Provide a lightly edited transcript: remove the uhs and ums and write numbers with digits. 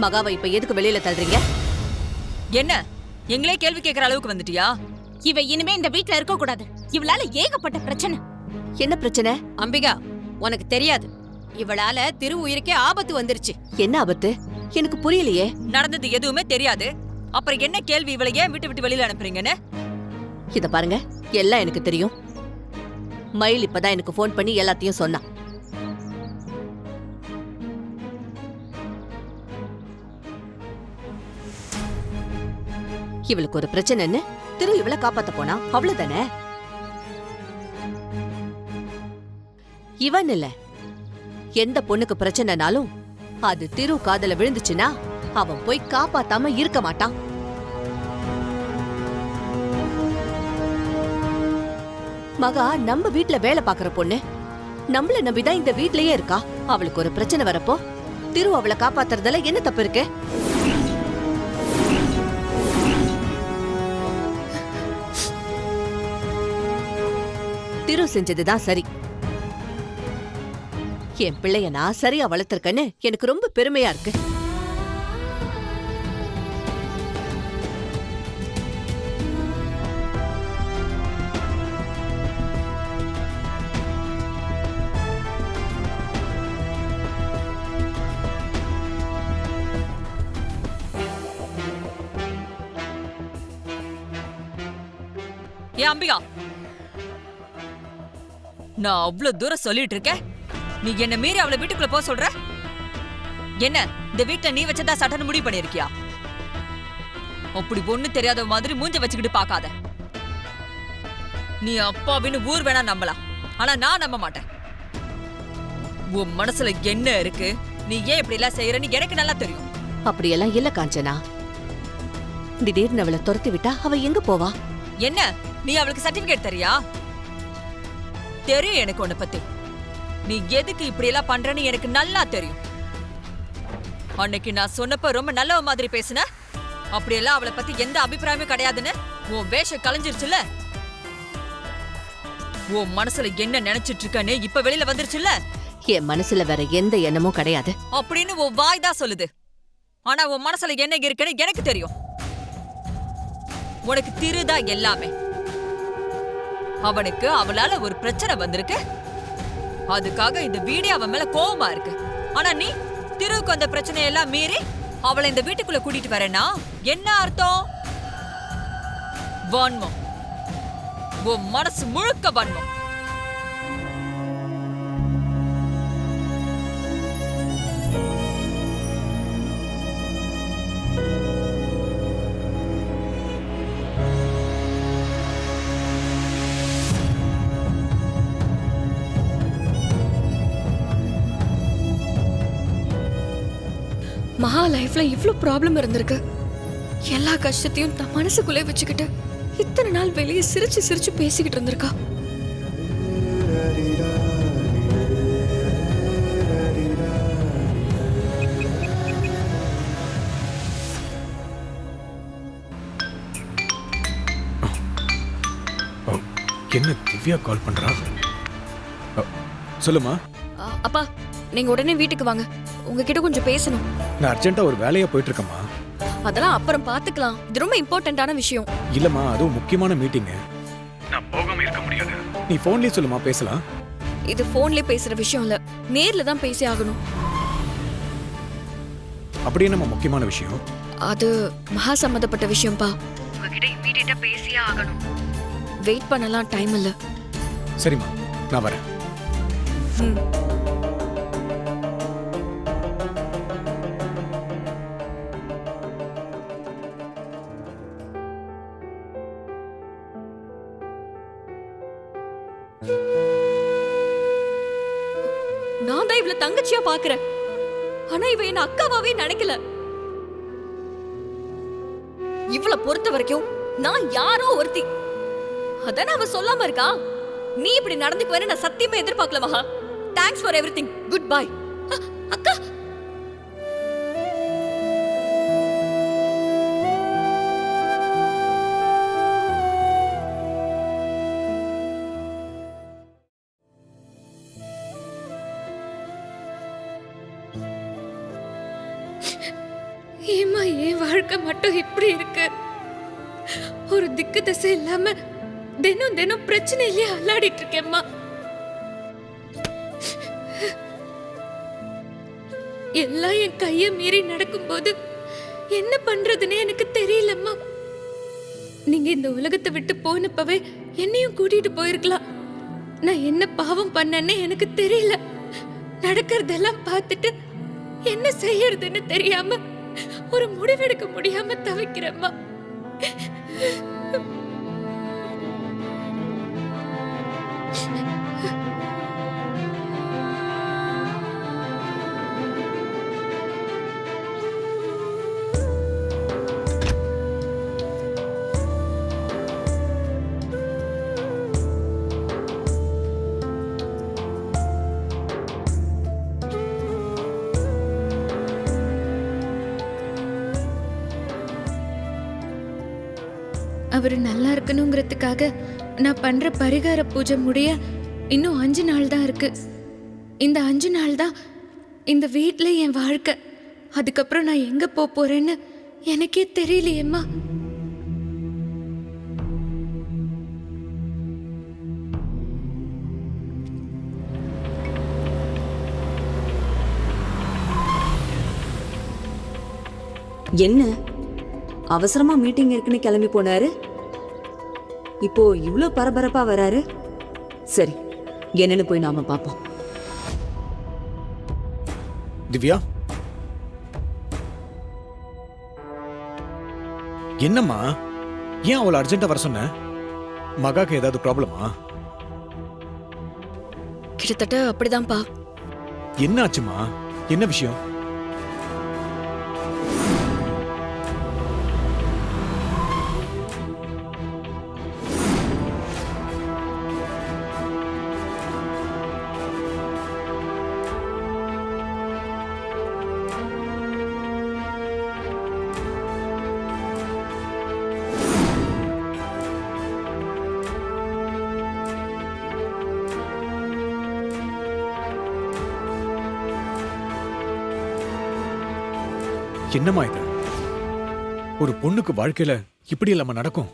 மகாவை இப்ப எதுக்கு வெளியில தள்ளுறீங்க? என்ன எங்களே கேள்வி கேட்கற அளவுக்கு வந்துட்டியா? இவ இனிமே இந்த வீட்ல இருக்க கூடாது. இவளால ஏகப்பட்ட பிரச்சனை. என்ன பிரச்சனை? அம்பிகா, உனக்கு தெரியாது, இவளால திரு உயிருக்கே ஆபத்து வந்துருச்சு. என்ன ஆபத்து? எனக்கு புரியலையே. நடந்தது எதுவுமே தெரியாது, அப்புறம் என்ன கேள்வி இவளை ஏன் விட்டு விட்டு வெளியில அனுப்புறீங்கன்னு? இத பாருங்க, எல்லாம் எனக்கு தெரியும். மயில் இப்பதான் எனக்கு போன் பண்ணி எல்லாத்தையும் சொன்னா. இவளுக்கு ஒரு பிரச்சனைன்னு திரு இவளை காப்பாத்த போனா, அவ்வளவுதானே. இவன் இல்ல, எந்த பொண்ணுக்கு பிரச்சனைனாலும் அது திரு காதல விழுந்துச்சுன்னா அவன் போய் காப்பாத்தாம இருக்க மாட்டான். மகா நம்ம வீட்ல வேலை பாக்குற பொண்ணு, நம்மள நம்பிதான் இந்த வீட்லயே இருக்கா. அவளுக்கு ஒரு பிரச்சனை வரப்போ திரு அவளை காப்பாத்துறதுல என்ன தப்பு இருக்கு? திரு செஞ்சதுதான் சரி. என் பிள்ளைய நான் சரியா வளர்த்திருக்கேன்னு எனக்கு ரொம்ப பெருமையா இருக்கு. ஏன் அம்பிகா, நான் அவ்வளவு தூரம் சொல்லிட்டு இருக்கேன், நீ என்ன மீறி அவளை வீட்டுக்குள்ள போக சொல்ற? என்ன இந்த வீட்டுல நீ வச்சதா சட்டன்னு முடிவு பண்ணிருக்கியா? அப்படி பொண்ணு தெரியாத மாதிரி மூஞ்ச வச்சுக்கிட்டு பாக்காத. நீ அப்பாவின்னு ஊர் வேணா நம்பலாம், ஆனா நான் நம்ப மாட்டேன். உன் மனசுல என்ன இருக்கு, நீ ஏன் இப்படி எல்லாம் செய்யறன்னு எனக்கு நல்லா தெரியும். அப்படியெல்லாம் இல்ல காஞ்சனா. திடீர்னு அவளை துரத்தி விட்டா அவ எங்க போவா? என்ன நீ அவளுக்கு சர்டிபிகேட் தரியா? தெரியும் எனக்கு உன்னை பத்தி. நீ எதுக்கு இப்படி எல்லாம் பண்றன்னு எனக்கு நல்லா தெரியும். அன்னைக்கு நான் சொன்னப்ப ரொம்ப நல்லவ மாதிரி பேசுன. அப்படியெல்லாம் அவளை பத்தி எந்த அபிப்பிராயமும் கிடையாதுன்னு உன் வேஷம் கலைஞ்சிருச்சுல. உன் மனசுல என்ன நினைச்சிட்டு இருக்கன்னு இப்ப வெளியில வந்துருச்சுல்ல. என் மனசுல வேற எந்த எண்ணமும் கிடையாது அப்படின்னு உன் வாய் தான் சொல்லுது. ஆனா உன் மனசுல என்ன இருக்குன்னு எனக்கு தெரியும். உனக்கு திருதா எல்லாமே. அவனுக்கு அவளால ஒரு பிரச்சனை வந்திருக்கு, அதுக்காக இந்த வீடே அவன் மேல கோவமா இருக்கு. ஆனா நீ திருவுக்கு அந்த பிரச்சனையெல்லாம் மீறி அவளை இந்த வீட்டுக்குள்ள கூட்டிட்டு வரேன்னா என்ன அர்த்தம்? வன்மம். உன் மனசு முழுக்க வன்மம். மகா லைஃப்ல இவ்ளோ ப்ராப்ளம் இருந்திருக்கு. எல்லா கஷ்டத்தையும் தன் மனசுக்குள்ளே வச்சுக்கிட்டு இத்தனை நாள் வெளியே சிரிச்சு சிரிச்சு பேசிக்கிட்டு இருந்திருக்கா. என்ன திவ்யா கால் பண்றா? சொல்லுமா. அப்பா, நீங்க உடனே வீட்டுக்கு வாங்க, உங்ககிட்ட கொஞ்சம் பேசணும். நான் அர்ஜென்ட்டா ஒரு வேலையா போயிட்டு இருக்கேம்மா. அதெல்லாம் அப்புறம் பாத்துக்கலாம். இது ரொம்ப இம்பார்ட்டன்டான விஷயம். இல்லம்மா, அதுவும் முக்கியமான மீட்டிங். நான் போகாம இருக்க முடியாது. நீ போன்லயே சொல்லுமா, பேசலாம். இது போன்லயே பேசுற விஷயம் இல்ல, நேர்ல தான் பேசி ஆகணும். அப்படி என்னம்மா முக்கியமான விஷயம்? அது மகா சம்பந்தப்பட்ட விஷயம்பா. உங்ககிட்ட இமீடியட்டா பேசியே ஆகணும். வெயிட் பண்ணலாம் டைம் இல்ல. சரிம்மா, நான் வரேன். நான் தான் இவள தங்கச்சியா பாக்குறேன், ஆனா இவ என்ன அக்காவாவே நினைக்கல. இவள பொறுத்த வரைக்கும் நான் யாரோ ஒருத்தி. அதான அவ சொல்லாம இருக்கா. நீ இப்படி நடந்துக்குவேன்னு நான் சத்தியமா எதிர்பார்க்கல மகா. Thanks for everything. Good bye. அக்கா, ஏம்மா என் வாழ்க்கை மட்டும் இப்படி இருக்கு? ஒரு திக்கு தசை இல்லாம தினம் தினம் பிரச்சனையிலே அல்லாடிட்டு இருக்கேம்மா. எல்லாம் என் கைய மீறி நடக்கும்போது என்ன பண்றதுன்னே எனக்கு தெரியலம்மா. நீங்க இந்த உலகத்தை விட்டு போனப்பவே என்னையும் கூட்டிட்டு போயிருக்கலாம். நான் என்ன பாவம் பண்ணேன்னு எனக்கு தெரியல. நடக்கிறதெல்லாம் பார்த்துட்டு என்ன செய்யறதுன்னு தெரியாம ஒரு முடிவெடுக்க முடியாம தவிக்கிறேம்மா. அவரு நல்லா இருக்கணுங்கிறதுக்காக நான் பண்ற பரிகார பூஜை முடிய இன்னும் 5 நாள் தான் இருக்கு. இந்த 5 நாள் தான் இந்த வீட்ல என் வாழ்க்கை. அதுக்கப்புறம் நான் எங்க போறேன்னு எனக்கே தெரியலையேம்மா. என்ன அவசரமா மீட்டிங் இருக்குன்னு கிளம்பி போனாரு, இப்போ இவ்ளோ பரபரப்பா வராரு. சரி, என்னன்னு போய் நாம பாப்போம். திவ்யா, என்னம்மா ஏன் அவளை அர்ஜென்ட்டா வர சொன்ன? மகாக்கு ஏதாவது ப்ராப்ளமா? கிட்டத்தட்ட அப்படிதான்ப்பா. என்ன ஆச்சுமா? என்ன விஷயம்? என்னம்மா இது? ஒரு பொண்ணுக்கு வாழ்க்கையில இப்படி இல்லாம நடக்கும்?